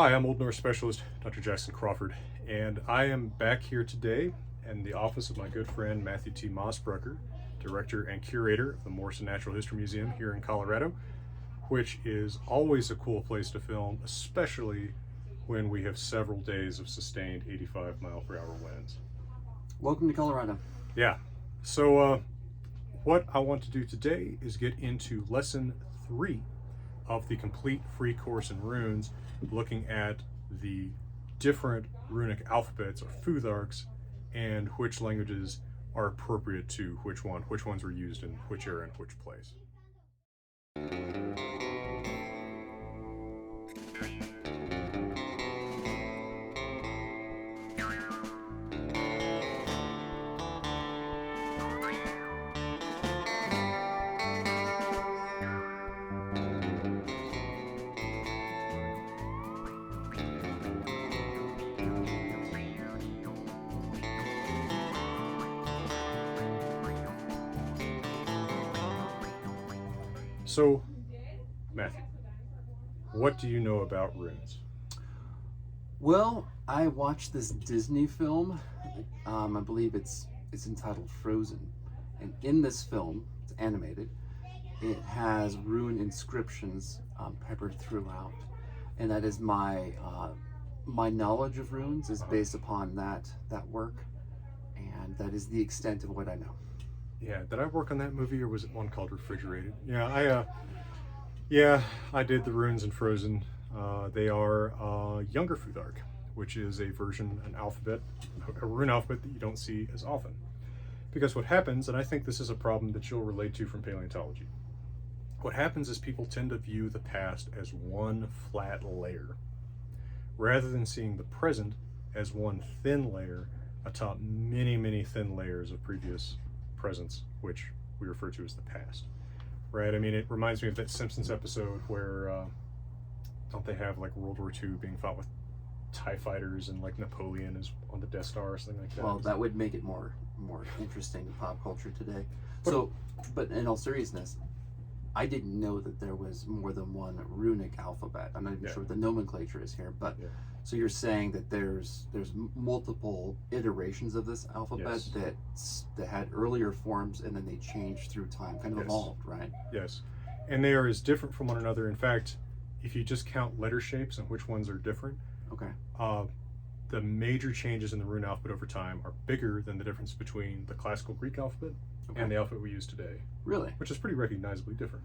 Hi, I'm Old Norse specialist Dr. Jackson Crawford, and I am back here today in the office of my good friend Matthew T. Mossbrucker, director and curator of the Morrison Natural History Museum here in Colorado, which is always a cool place to film, especially when we have several days of sustained 85-mile-per-hour winds. Welcome to Colorado. Yeah, so what I want to do today is get into lesson 3 of the complete free course in runes, looking at the different runic alphabets or futharks and which languages are appropriate to which ones were used in which era and which place. So, Matthew, what do you know about runes? Well, I watched this Disney film. I believe it's entitled Frozen, and in this film, it's animated. It has rune inscriptions peppered throughout, and that is my knowledge of runes is based upon that work, and that is the extent of what I know. Yeah, did I work on that movie or was it one called Refrigerated? I did the runes in Frozen. They are younger futhark, which is a version, an alphabet, a rune alphabet that you don't see as often. Because what happens, and I think this is a problem that you'll relate to from paleontology, what happens is people tend to view the past as one flat layer, rather than seeing the present as one thin layer atop many, many thin layers of previous presence, which we refer to as the past. Right? I mean, it reminds me of that Simpsons episode where don't they have like World War II being fought with TIE fighters and like Napoleon is on the Death Star or something like that? Well, that would make it more interesting to pop culture today. But in all seriousness, I didn't know that there was more than one runic alphabet. I'm not even sure what the nomenclature is here, but so you're saying that there's multiple iterations of this alphabet that had earlier forms and then they changed through time, kind of evolved, right? Yes, and they are as different from one another. In fact, if you just count letter shapes and which ones are different, the major changes in the rune alphabet over time are bigger than the difference between the classical Greek alphabet and the alphabet we use today. Really? Which is pretty recognizably different.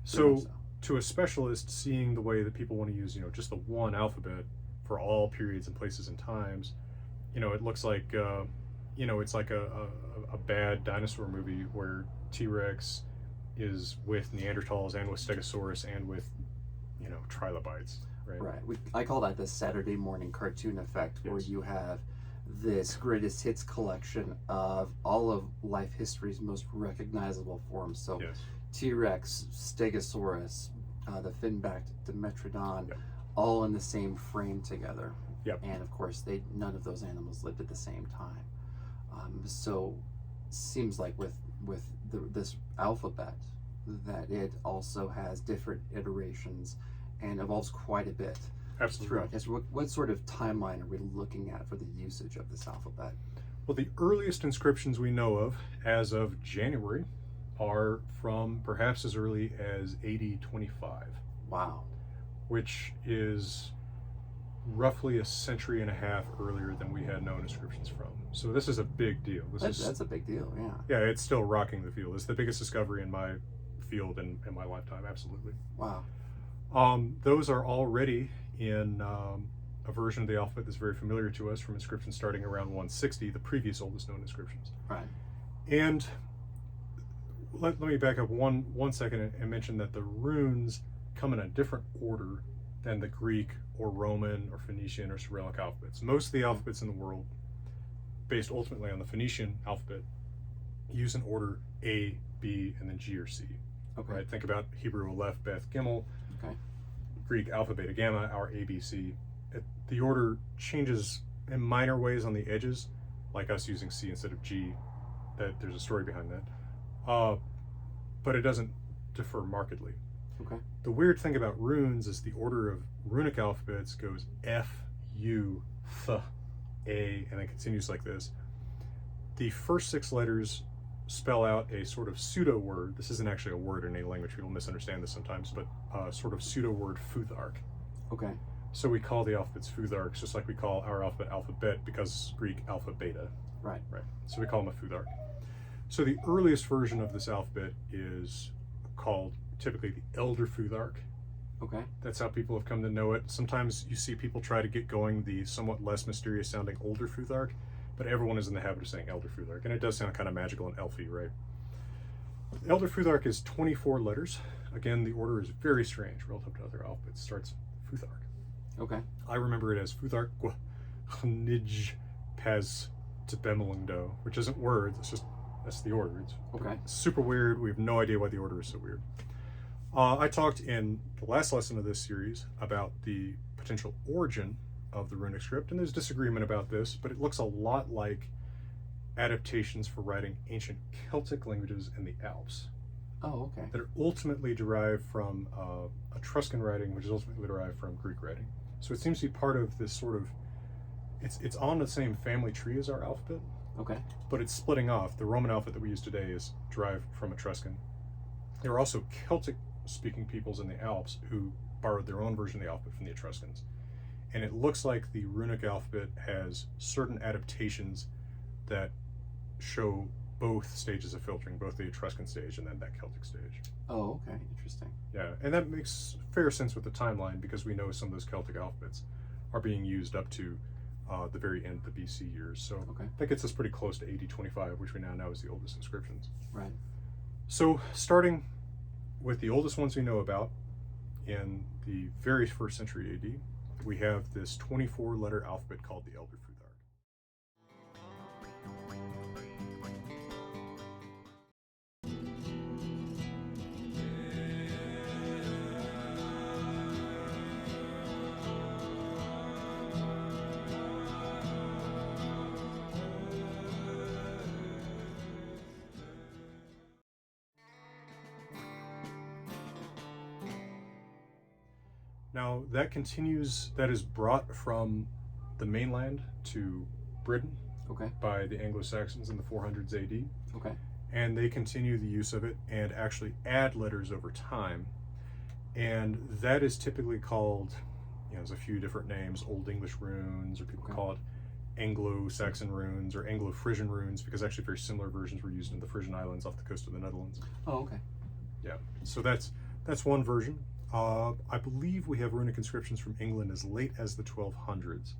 So, to a specialist, seeing the way that people want to use, just the one alphabet for all periods and places and times, it looks like, it's like a bad dinosaur movie where T-Rex is with Neanderthals and with Stegosaurus and with, trilobites. Right. I call that the Saturday morning cartoon effect, where you have this greatest hits collection of all of life history's most recognizable forms. So T-Rex, Stegosaurus, the fin-backed Dimetrodon, all in the same frame together. And of course, none of those animals lived at the same time. So seems like with this alphabet that it also has different iterations and evolves quite a bit. Absolutely. Throughout history. What sort of timeline are we looking at for the usage of this alphabet? Well, the earliest inscriptions we know of, as of January, are from perhaps as early as AD 25. Wow. Which is roughly a century and a half earlier than we had known inscriptions from. So this is a big deal. That's a big deal, yeah. Yeah, it's still rocking the field. It's the biggest discovery in my field in my lifetime, absolutely. Wow. Those are already in a version of the alphabet that's very familiar to us from inscriptions starting around 160, the previous oldest known inscriptions. Right. And let me back up one second and mention that the runes come in a different order than the Greek or Roman or Phoenician or Cyrillic alphabets. Most of the alphabets in the world, based ultimately on the Phoenician alphabet, use an order A, B, and then G or C. Right? Think about Hebrew Aleph, Beth, Gimel. Greek Alpha, Beta, Gamma, our ABC. The order changes in minor ways on the edges, like us using C instead of G. That there's a story behind that, but it doesn't differ markedly. Okay. The weird thing about runes is the order of runic alphabets goes F, U, Th, A, and then continues like this. The first 6 letters spell out a sort of pseudo word. This isn't actually a word in any language. People misunderstand this sometimes, but sort of pseudo word Futhark. Okay. So we call the alphabets Futharks, just like we call our alphabet alphabet, because Greek alpha beta. Right. Right. So we call them a Futhark. So the earliest version of this alphabet is called typically the Elder Futhark. Okay. That's how people have come to know it. Sometimes you see people try to get going the somewhat less mysterious sounding Older Futhark, but everyone is in the habit of saying Elder Futhark, and it does sound kind of magical and elfy, right? Elder Futhark is 24 letters. Again, the order is very strange relative to other alphabets. It starts Futhark. Okay. I remember it as Futhark Nij Paz Tbemelingdo, which isn't words, it's just, that's the order. It's Okay. super weird. We have no idea why the order is so weird. I talked in the last lesson of this series about the potential origin of the runic script, and there's disagreement about this, but it looks a lot like adaptations for writing ancient Celtic languages in the Alps Oh, okay. that are ultimately derived from Etruscan writing, which is ultimately derived from Greek writing. So it seems to be part of this sort of, it's on the same family tree as our alphabet, Okay. but it's splitting off. The Roman alphabet that we use today is derived from Etruscan. There are also Celtic speaking peoples in the Alps who borrowed their own version of the alphabet from the Etruscans. And it looks like the runic alphabet has certain adaptations that show both stages of filtering, both the Etruscan stage and then that Celtic stage. Oh, okay. Interesting. Yeah, and that makes fair sense with the timeline because we know some of those Celtic alphabets are being used up to the very end of the BC years. So Okay. that gets us pretty close to AD 25, which we now know is the oldest inscriptions. Right. So starting with the oldest ones we know about in the very first century AD, we have this 24-letter alphabet called the Elder Futhark. Now that continues, that is brought from the mainland to Britain Okay. by the Anglo-Saxons in the 400s AD, Okay. and they continue the use of it and actually add letters over time. And that is typically called, there's a few different names, Old English runes, or people Okay. call it Anglo-Saxon runes or Anglo-Frisian runes, because actually very similar versions were used in the Frisian Islands off the coast of the Netherlands. Oh, okay. Yeah, so that's one version. I believe we have runic inscriptions from England as late as the 1200s,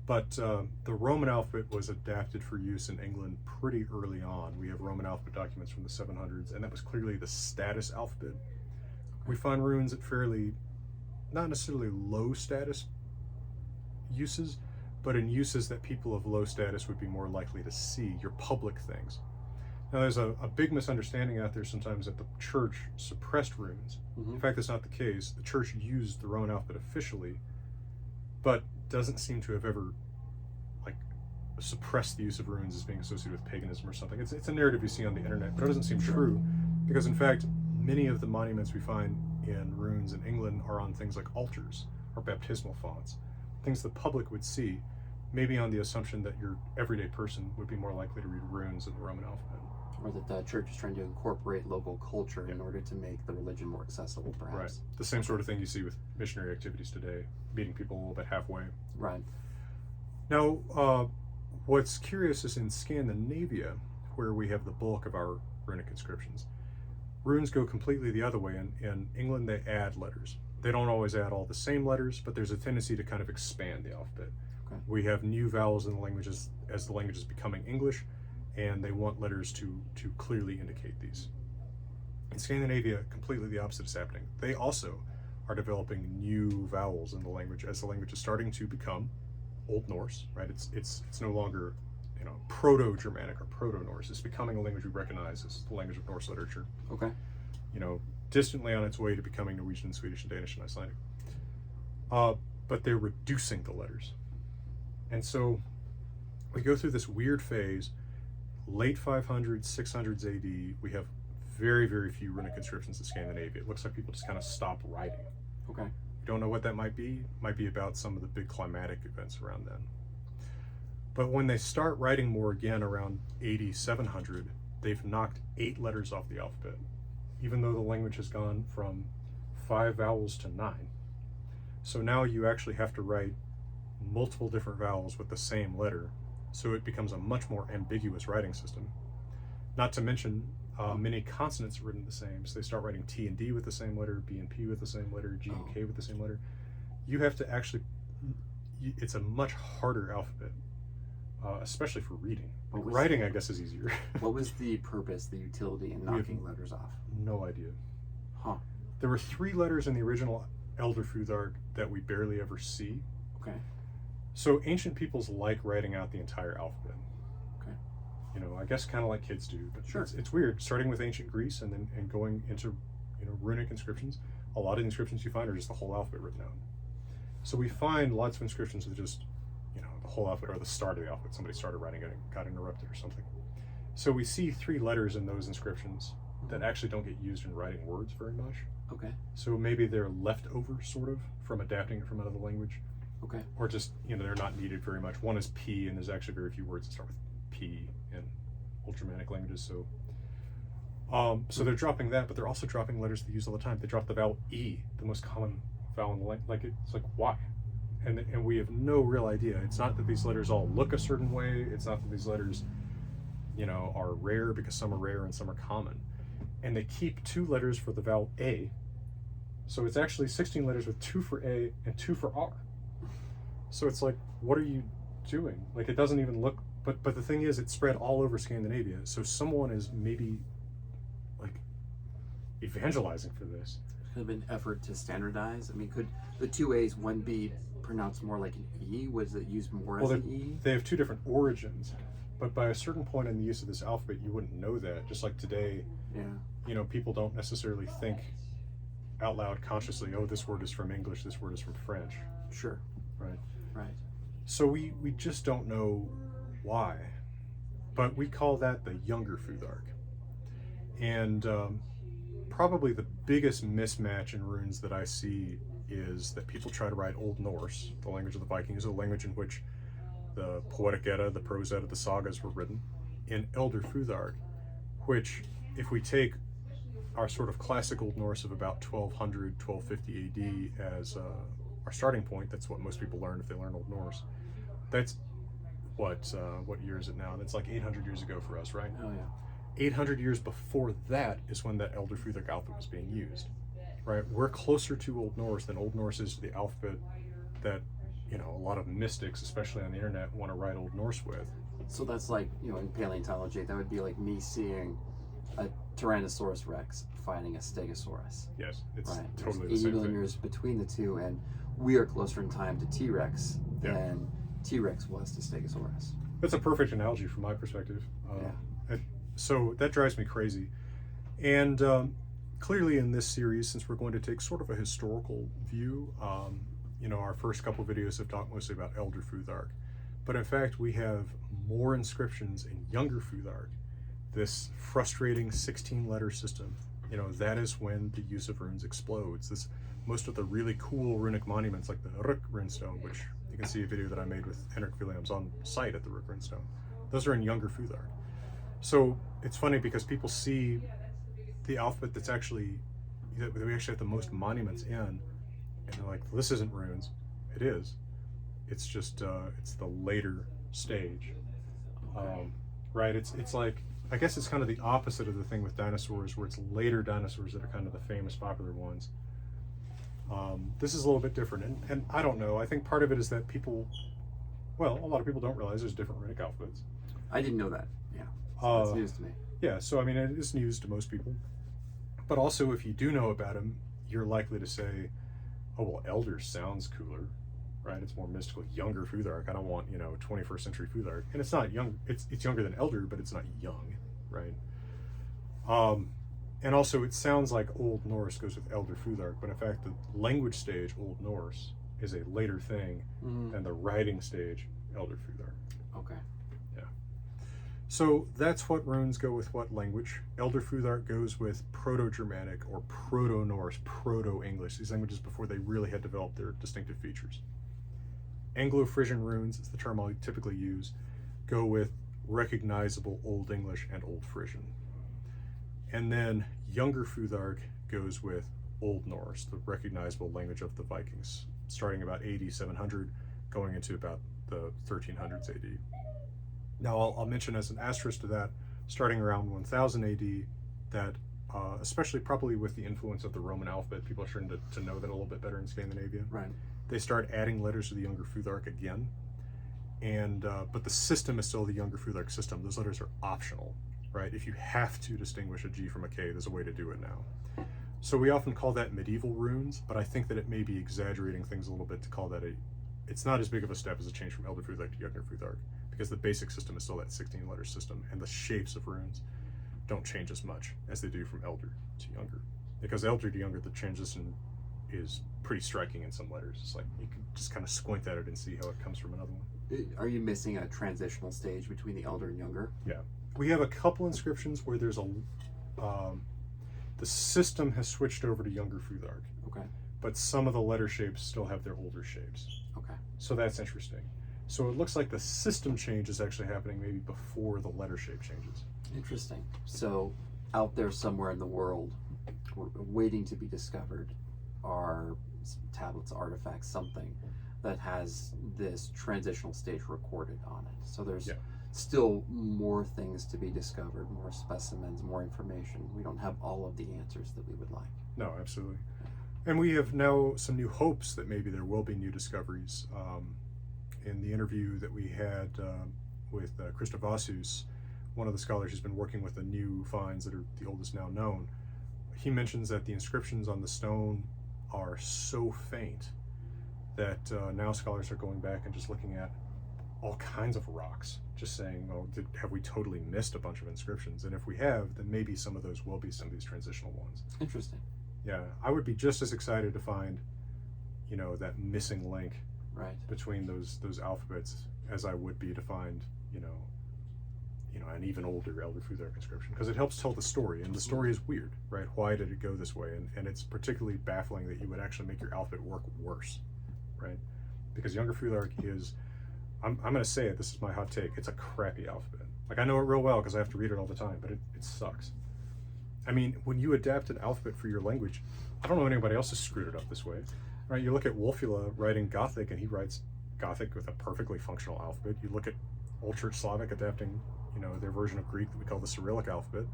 but the Roman alphabet was adapted for use in England pretty early on. We have Roman alphabet documents from the 700s, and that was clearly the status alphabet. We find runes at fairly, not necessarily low status uses, but in uses that people of low status would be more likely to see, your public things. Now, there's a big misunderstanding out there sometimes that the church suppressed runes. Mm-hmm. In fact, that's not the case. The church used the Roman alphabet officially, but doesn't seem to have ever suppressed the use of runes as being associated with paganism or something. It's a narrative you see on the internet, but it doesn't seem true, because in fact, many of the monuments we find in runes in England are on things like altars or baptismal fonts, things the public would see, maybe on the assumption that your everyday person would be more likely to read runes in the Roman alphabet. Or that the church is trying to incorporate local culture in order to make the religion more accessible, perhaps. Right. The same sort of thing you see with missionary activities today, meeting people a little bit halfway. Right. Now, what's curious is in Scandinavia, where we have the bulk of our runic inscriptions, runes go completely the other way. In England, they add letters. They don't always add all the same letters, but there's a tendency to kind of expand the alphabet. Okay. We have new vowels in the languages as the language is becoming English, and they want letters to clearly indicate these. In Scandinavia, completely the opposite is happening. They also are developing new vowels in the language as the language is starting to become Old Norse, right? It's no longer Proto-Germanic or Proto-Norse. It's becoming a language we recognize as the language of Norse literature. Okay. Distantly on its way to becoming Norwegian, Swedish, and Danish, and Icelandic. But they're reducing the letters. And so we go through this weird phase, late 500s, 600s AD, we have very, very few runic inscriptions in Scandinavia. It looks like people just kind of stop writing. Okay. You don't know what that might be. It might be about some of the big climatic events around then. But when they start writing more again around 700, they've knocked 8 letters off the alphabet, even though the language has gone from 5 vowels to 9. So now you actually have to write multiple different vowels with the same letter, so it becomes a much more ambiguous writing system. Not to mention, many consonants are written the same, so they start writing T and D with the same letter, B and P with the same letter, G and K with the same letter. You have to actually, it's a much harder alphabet, especially for reading. Like writing, I guess, is easier. What was the purpose, the utility in knocking letters off? No idea. Huh. There were 3 letters in the original Elder Futhark that we barely ever see. Okay. So ancient peoples like writing out the entire alphabet. Okay. You know, I guess kind of like kids do. But sure. It's weird, starting with ancient Greece and then going into, you know, runic inscriptions. A lot of the inscriptions you find are just the whole alphabet written out. So we find lots of inscriptions with just, you know, the whole alphabet or the start of the alphabet. Somebody started writing it and got interrupted or something. So we see 3 letters in those inscriptions that actually don't get used in writing words very much. Okay. So maybe they're leftover, sort of, from adapting it from another language. Okay. Or just, you know, they're not needed very much. One is P, and there's actually very few words that start with P in Old Germanic languages. So they're dropping that, but they're also dropping letters they use all the time. They drop the vowel E, the most common vowel in the language. Like, it's like, why? And we have no real idea. It's not that these letters all look a certain way. It's not that these letters, you know, are rare, because some are rare and some are common. And they keep 2 letters for the vowel A. So it's actually 16 letters with 2 for A and 2 for R. So it's like, what are you doing? Like, it doesn't even look, but the thing is, it's spread all over Scandinavia. So someone is maybe like evangelizing for this. Could have been effort to standardize. I mean, could the 2 A's, one be pronounced more like an E? Was it used more as an E? They have 2 different origins, but by a certain point in the use of this alphabet, you wouldn't know that. Just like today, you know, people don't necessarily think out loud consciously, oh, this word is from English, this word is from French. Sure. Right. Right. So we just don't know why, but we call that the Younger Futhark. And probably the biggest mismatch in runes that I see is that people try to write Old Norse, the language of the Vikings, a language in which the Poetic Edda, the Prose Edda, the sagas were written, in Elder Futhark, which, if we take our sort of classic Old Norse of about 1200, 1250 AD as our starting point, that's what most people learn if they learn Old Norse. That's what year is it now? That's like 800 years ago for us, right? Oh yeah. 800 years before that is when that Elder Futhark alphabet was being used, right? We're closer to Old Norse than Old Norse is to the alphabet that, you know, a lot of mystics, especially on the internet, want to write Old Norse with. So that's like, you know, in paleontology, that would be like me seeing a Tyrannosaurus Rex fighting a Stegosaurus. Yes, it's right. totally There's the 80 same million thing. years between the two, and we are closer in time to T-Rex than T-Rex was to Stegosaurus. That's a perfect analogy from my perspective. So that drives me crazy. And clearly in this series, since we're going to take sort of a historical view, you know, our first couple videos have talked mostly about Elder Futhark. But in fact, we have more inscriptions in Younger Futhark, this frustrating 16-letter system. You know, that is when the use of runes explodes. Most of the really cool runic monuments, like the Ruk runestone, which you can see a video that I made with Henrik Williams on site at the Ruk runestone, those are in Younger Futhark. So it's funny because people see the alphabet that we actually have the most monuments in, and they're like, well, this isn't runes. It is. It's just it's the later stage, right? It's like, I guess it's kind of the opposite of the thing with dinosaurs, where it's later dinosaurs that are kind of the famous, popular ones. This is a little bit different, and I don't know. I think part of it is that a lot of people don't realize there's different runic alphabets. I didn't know that. Yeah, so that's news to me. Yeah, so I mean, it is news to most people. But also, if you do know about him, you're likely to say, oh, well, Elder sounds cooler, right? It's more mystical. Younger Futhark. I don't want, 21st century Futhark. And it's not young. It's younger than Elder, but it's not young, right? And also, it sounds like Old Norse goes with Elder Futhark, but in fact, the language stage, Old Norse, is a later thing than the writing stage, Elder Futhark. Okay. Yeah. So that's what runes go with what language. Elder Futhark goes with Proto-Germanic or Proto-Norse, Proto-English, these languages before they really had developed their distinctive features. Anglo-Frisian runes is the term I'll typically use, go with recognizable Old English and Old Frisian. And then Younger Futhark goes with Old Norse, the recognizable language of the Vikings, starting about AD 700, going into about the 1300s AD. Now, I'll mention as an asterisk to that, starting around 1000 AD, that especially probably with the influence of the Roman alphabet, people are starting to know that a little bit better in Scandinavia. Right. They start adding letters to the Younger Futhark again, and but the system is still the Younger Futhark system. Those letters are optional, right? If you have to distinguish a G from a K, there's a way to do it now. So we often call that medieval runes, but I think that it may be exaggerating things a little bit to call that it's not as big of a step as a change from Elder Futhark to Younger Futhark, because the basic system is still that 16-letter system, and the shapes of runes don't change as much as they do from Elder to Younger. Because Elder to Younger, the transition is pretty striking in some letters. It's like you can just kind of squint at it and see how it comes from another one. Are you missing a transitional stage between the Elder and Younger? Yeah. We have a couple inscriptions where there's the system has switched over to Younger Futhark. Okay. But some of the letter shapes still have their older shapes. Okay. So that's interesting. So it looks like the system change is actually happening maybe before the letter shape changes. Interesting. So out there somewhere in the world, waiting to be discovered, are tablets, artifacts, something that has this transitional stage recorded on it. So there's still more things to be discovered, more specimens, more information. We don't have all of the answers that we would like. No, absolutely. And we have now some new hopes that maybe there will be new discoveries. In the interview that we had with Krista Vassus, one of the scholars who's been working with the new finds that are the oldest now known, he mentions that the inscriptions on the stone are so faint that now scholars are going back and just looking at all kinds of rocks, just saying, oh, have we totally missed a bunch of inscriptions? And if we have, then maybe some of those will be some of these transitional ones. Interesting. Yeah, I would be just as excited to find, that missing link between those alphabets as I would be to find, an even older Elder Futhark inscription, because it helps tell the story, and the story is weird, right? Why did it go this way? And it's particularly baffling that you would actually make your alphabet work worse, right? Because Younger Futhark is, I'm going to say it, this is my hot take, it's a crappy alphabet. Like, I know it real well because I have to read it all the time, but it sucks. I mean, when you adapt an alphabet for your language, I don't know anybody else has screwed it up this way, right? You look at Wolfula writing Gothic, and he writes Gothic with a perfectly functional alphabet. You look at Old Church Slavic adapting, their version of Greek that we call the Cyrillic alphabet.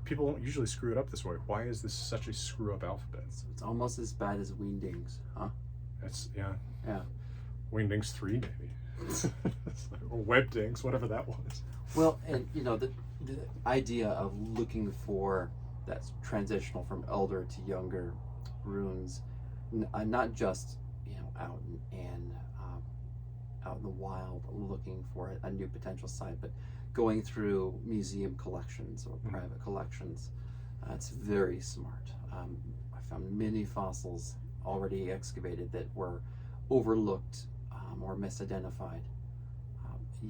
People don't usually screw it up this way. Why is this such a screw-up alphabet? It's almost as bad as Weendings, huh? That's, Yeah. Wingdings 3, maybe. Or Webdings, whatever that was. Well, and the idea of looking for that transitional from Elder to Younger runes, not just out in the wild looking for a new potential site, but going through museum collections or private collections. It's very smart. I found many fossils already excavated that were overlooked or misidentified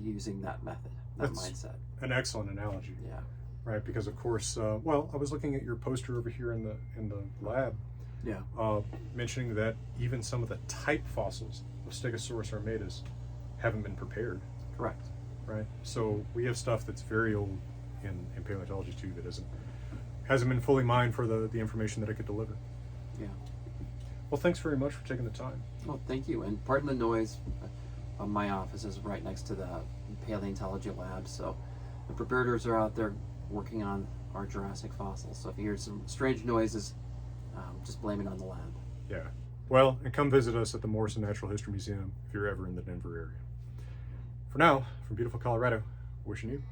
using that method, That's mindset. An excellent analogy. Yeah. Right, because of course, I was looking at your poster over here in the lab. Yeah. Mentioning that even some of the type fossils of Stegosaurus armatus haven't been prepared. Correct. Right. So we have stuff that's very old in paleontology too that hasn't been fully mined for the information that it could deliver. Yeah. Well, thanks very much for taking the time. Well, thank you. And pardon the noise. My office is right next to the paleontology lab, so the preparators are out there working on our Jurassic fossils. So if you hear some strange noises, just blame it on the lab. Yeah. Well, and come visit us at the Morrison Natural History Museum if you're ever in the Denver area. For now, from beautiful Colorado, wishing you